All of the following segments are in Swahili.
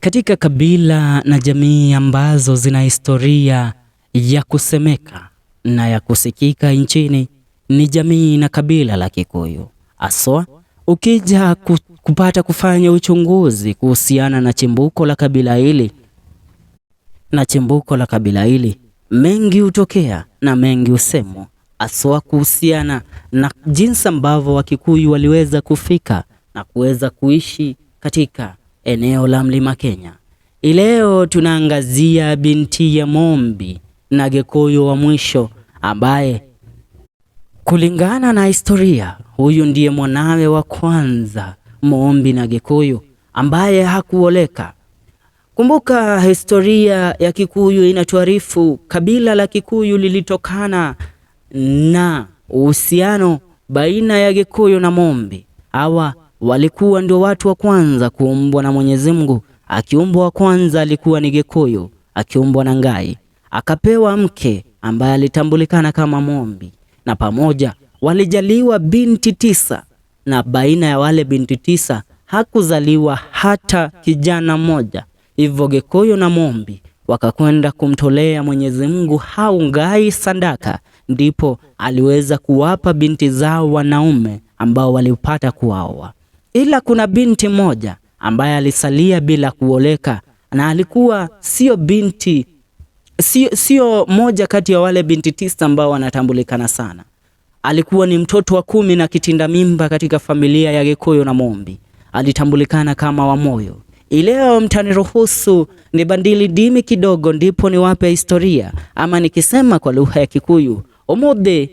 Katika kabila na jamii ambazo zina historia ya kusemeka na ya kusikika nchini ni jamii na kabila la Kikuyu. Aswa, ukija kupata kufanya uchunguzi kuhusiana na chimbuko la kabila hili, mengi hutokea na mengi husemwa, aswa kuhusiana na jinsi ambavyo Wakikuyu waliweza kufika na kuweza kuishi katika eneo la Mlima Kenya. Leo tunaangazia binti ya Mumbi na Gikuyu wa mwisho ambaye kulingana na historia huyu ndiye mwanawe wa kwanza Mumbi na Gikuyu ambaye hakuoleka. Kumbuka historia ya Kikuyu inatuarifu kabila la Kikuyu lilitokana na uhusiano baina ya Gikuyu na Mumbi. Hawa walikuwa ndio watu wa kwanza kuumbwa na Mwenyezi Mungu. Akiumbwa wa kwanza alikuwa ni Gikuyu, akiumbwa na Ngai. Akapewa mke ambaye alitambulikana kama Mumbi, na pamoja walijaliwa binti 9, na baina ya wale binti 9 hakuzaliwa hata kijana mmoja. Hivyo Gikuyu na Mumbi wakakwenda kumtolea Mwenyezi Mungu hao Ngai sadaka, ndipo aliweza kuwapa binti zao wanaume ambao walipata kuoa. Ila kuna binti moja ambaye alisalia bila kuoleka, na alikuwa sio moja kati ya wale binti 9 ambao wanatambulikana sana. Alikuwa ni mtoto wa 10 na kitinda mimba katika familia ya Gikuyu na Mumbi. Alitambulikana kama Wamuyu. Ileo mtaniruhusu ni bandili dimi kidogo ndipo niwape historia, ama nikisema kwa lugha ya Kikuyu, omothe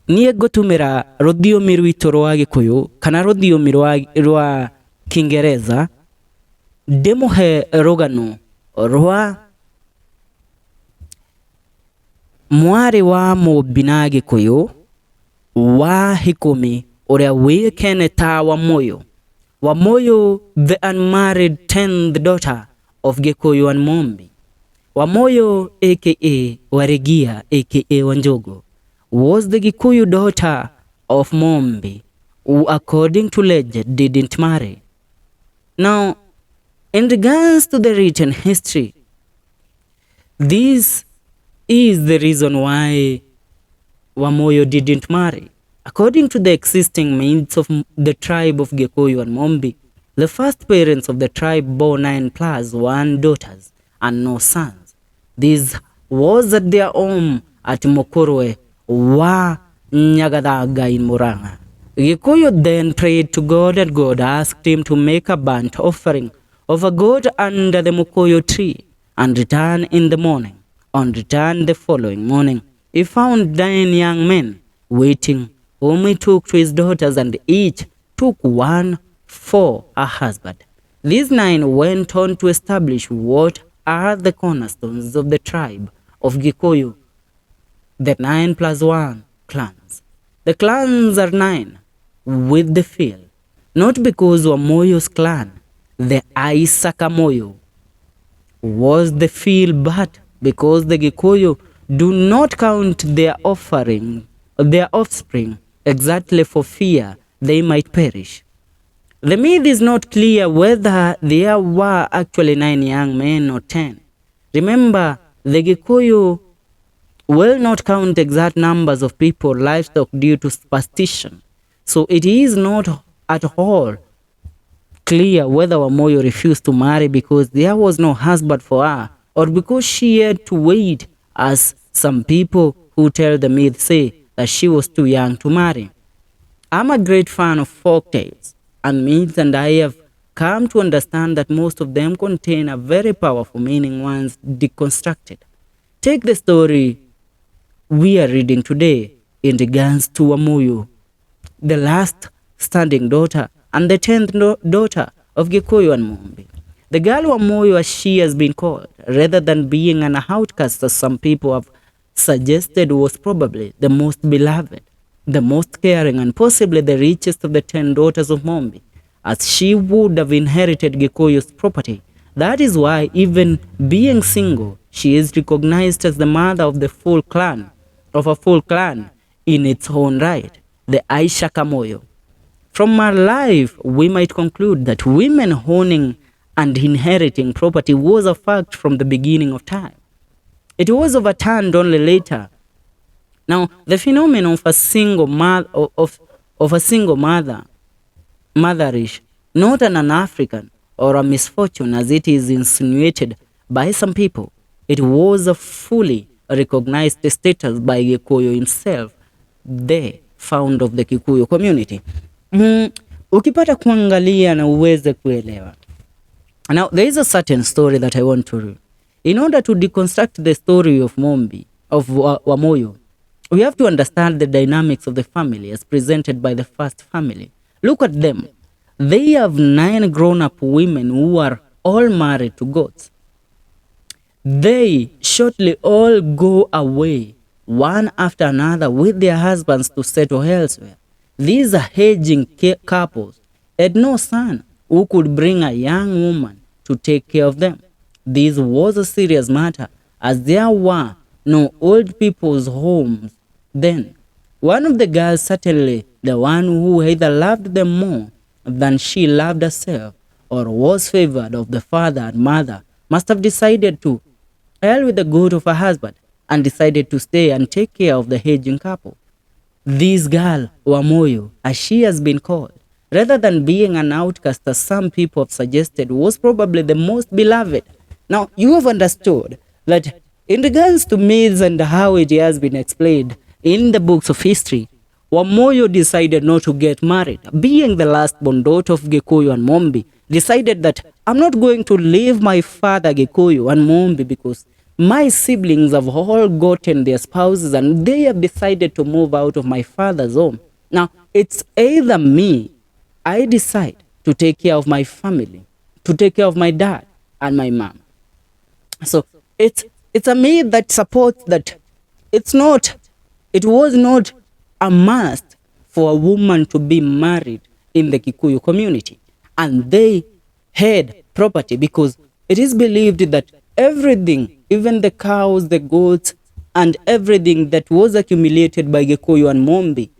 niye gutumira rũthiomi rwitũ rwa Gikuyu kana rũthiomi rwa Kiingereza ndimuhe rũgano rwa mwari wa Mumbi na Gikuyu wa hikumi uria wĩkene ta Wamuyu. Wamuyu, the unmarried 10th daughter of Gikuyu and Mumbi. Wamuyu aka Waregia aka Wanjogo was the Gikuyu daughter of Mumbi, who according to legend didn't marry. Now, in regards to the written history, this is the reason why Wamuyu didn't marry. According to the existing myths of the tribe of Gikuyu and Mumbi, the first parents of the tribe bore 9 plus 1 daughters and no sons. This was at their home at Mukurwe wa Nyagadaga in Murang'a. Gikuyu then prayed to God, and God asked him to make a burnt offering of a goat under the Mukuyu tree and return in the morning. On return the following morning, he found 9 young men waiting, whom he took to his daughters, and each took one for a husband. These 9 went on to establish what are the cornerstones of the tribe of Gikuyu, the 9 plus 1 clans. The clans are 9 with the feel, not because Wamuyu's clan, the Isakamoyu, was the feel, but because the Gikuyu do not count their offspring exactly for fear they might perish. The myth is not clear whether there were actually 9 young men or 10. Remember, the Gikuyu will not count exact numbers of people, livestock due to superstition. So it is not at all clear whether Wamuyu refused to marry because there was no husband for her, or because she had to wait, as some people who tell the myth say that she was too young to marry. I'm a great fan of folk tales and myths, and I have come to understand that most of them contain a very powerful meaning once deconstructed. Take the story we are reading today in regards to Wamuyu, the last standing daughter and the 10th daughter of Gikuyu and Mumbi. The girl Wamuyu, as she has been called, rather than being an outcast as some people have suggested, was probably the most beloved, the most caring, and possibly the richest of the 10 daughters of Mumbi, as she would have inherited Gikuyu's property. That is why, even being single, she is recognized as the mother of a full clan in its own right, the Aishakamoyo. From her life, we might conclude that women owning and inheriting property was a fact from the beginning of time. It was overturned only later. Now, the phenomenon of a single mother, motherish, not an African or a misfortune as it is insinuated by some people, it was a fully recognized status by Gikuyu himself, the founder of the Kikuyu community. Ukipata kuangalia na uweze kuelewa. Now, there is a certain story that I want to read. In order to deconstruct the story of Mumbi, of Wamuyu, we have to understand the dynamics of the family as presented by the first family. Look at them. They have 9 grown-up women who are all married to goats. They shortly all go away, one after another, with their husbands to settle elsewhere. These aging couples had no son who could bring a young woman to take care of them. This was a serious matter, as there were no old people's homes then. One of the girls, certainly the one who either loved them more than she loved herself, or was favored of the father and mother, must have decided to hell with the good of her husband and decided to stay and take care of the aging couple. This girl, Wamuyu, as she has been called, rather than being an outcast as some people have suggested, was probably the most beloved. Now, you have understood that in regards to myths and how it has been explained in the books of history, Wamuyu decided not to get married. Being the last-born daughter of Gikuyu and Mumbi, decided that I'm not going to leave my father Gikuyu and Mumbi because my siblings have all gotten their spouses and they have decided to move out of my father's home. Now, it's either me, I decide to take care of my family, to take care of my dad and my mom. So it's a myth that supports that it was not a must for a woman to be married in the Kikuyu community. And they had property because it is believed that everything, even the cows, the goats, and everything that was accumulated by Gikuyu and Mumbi,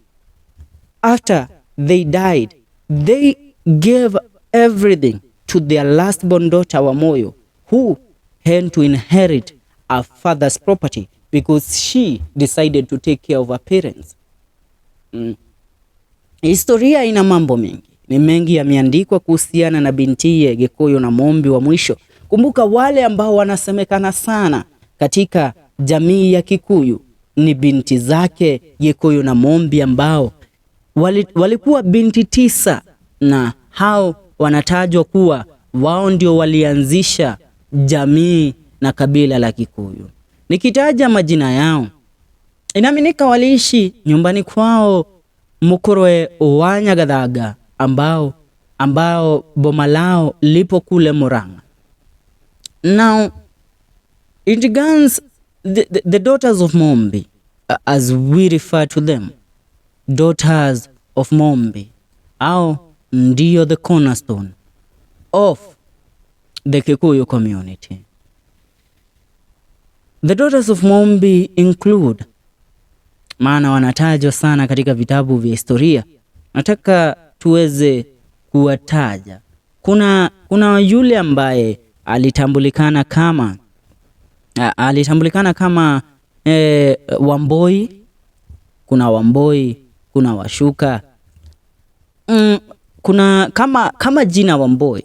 after they died, they gave everything to their last-born daughter Wamuyu, who had to inherit her father's property because she decided to take care of her parents. Historia ina mambo mengi. Ni mengi yameandikwa kuhusiana na bintiye Gikuyu na Mumbi wa mwisho. Kumbuka wale ambao wanasemekana sana katika jamii ya Kikuyu ni binti zake Gikuyu na Mumbi ambao walikuwa binti 9, na hao wanatajwa kuwa wao ndio walianzisha jamii na kabila la Kikuyu. Nikitaja majina yao, inaaminika waliishi nyumbani kwao Mukurwe Wanyagathaga ambao boma lao lipo kule Murang'a. Now, it regards the daughters of Mumbi, as we refer to them, daughters of Mumbi, au ndio the cornerstone of the Kikuyu community. The daughters of Mumbi include, maana wanatajwa sana katika vitabu vya historia, nataka tuweze kuwataja. Kuna yule ambaye alitambulikana kama Wamboi, kuna Wamboi, kuna Washuka. Kuna kama jina Wamboi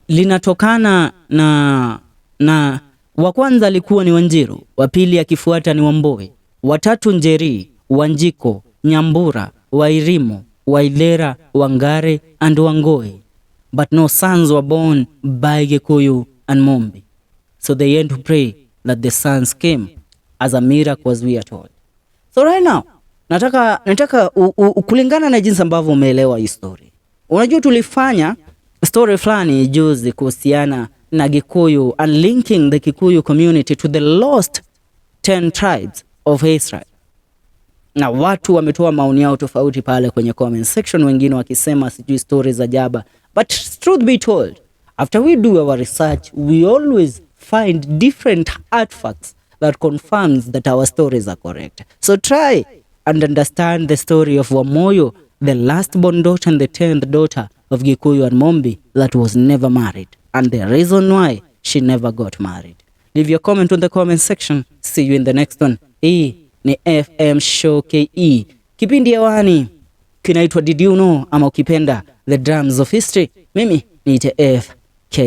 linatokana na wa kwanza alikuwa ni Wanjiru, wa pili akifuata ni Wamboi, watatu Njeri, Wanjiko, Nyambura, Wairimu, Waithera, Wangare and Wangoi. But no sons were born by Gikuyu and Mumbi. So they had to pray that the sons came as a miracle, as we are told. So right now, nataka kulingana na jinsi ambavyo umeelewa hii story. Unajua tulifanya story fulani juzi kuhusiana na Gikuyu and linking the Kikuyu community to the lost 10 tribes of Israel. Na watu wametoa maoni yao tofauti pale kwenye comment section, wengine wakisema sijui stories za jaba. But truth be told, after we do our research, we always find different artifacts that confirms that our stories are correct. So try and understand the story of Wamuyu, the last born daughter and the 10th daughter of Gikuyu and Mumbi that was never married, and the reason why she never got married. Leave your comment on the comment section. See you in the next one. Hii ni FM Show KE. Kipindi hewani kinaitwa Did You Know, ama ukipenda The Drums of History. Mimi niite FK.